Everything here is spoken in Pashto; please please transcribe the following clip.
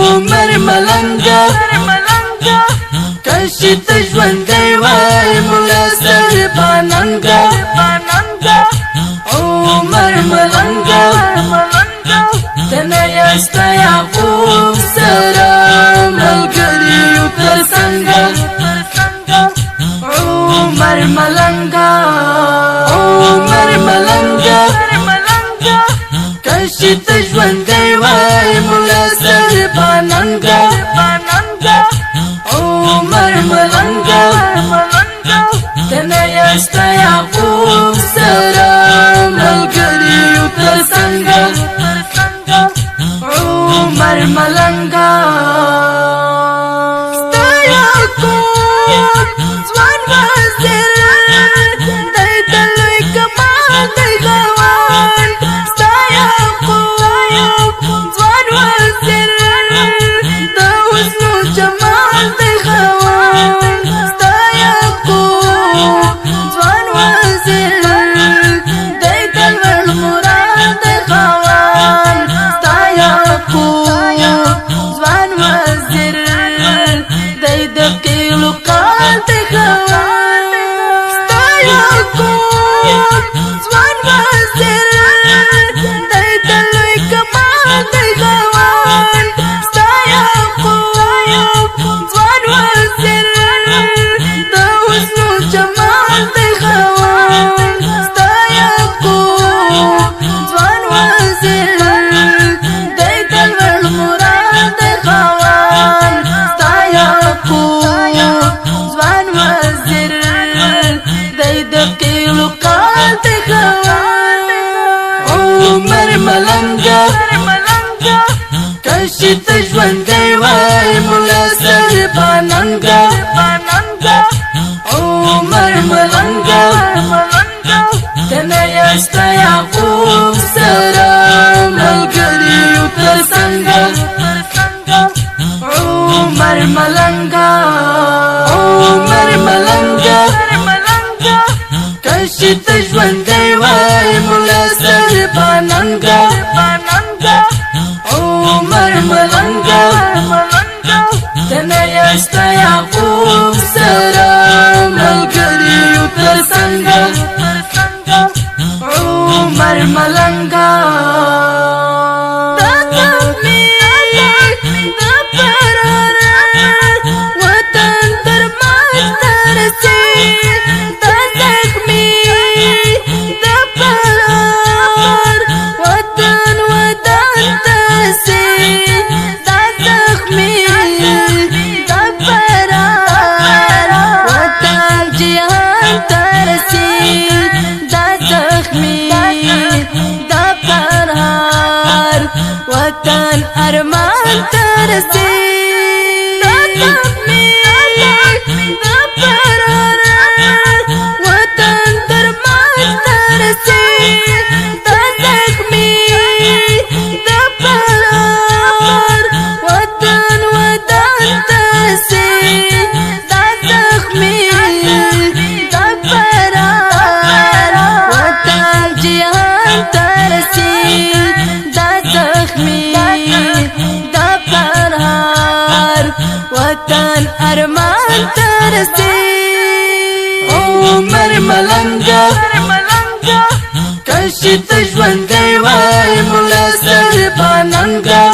عمر ملنګه کشي ته ژوندی وای مولا سرباننګه عمر ملنګه تنه یستا یعقوب سره ملګریو تر څنګه عمر ملنګه کشي ته ژوندی وای مولا سرباننګه عمر ملنګه تنه یستا یعقوب سره ملګریو تر څنګه عمر ملنګه کشي ته ژوندی وای مولا سرباننګه عمر ملنګه تنه یستا یعقوب سره ملګریو تر څنګه عمر ملنګه کشي ته ژوندی وای مولا سرباننګه عمر ملنګه تنه یستا یعقوب سره ملګریو تر څنګه عمر ملنګه وطن ارمان ترسي وطن درمان ترسي دا زخمي دا پرار وطن ترسي دا زخمي دا پرار وطن جهان ترسي وطن ارمان ترسي عمر ملنګه کشي ته ژوندی وای مولا سرباننګه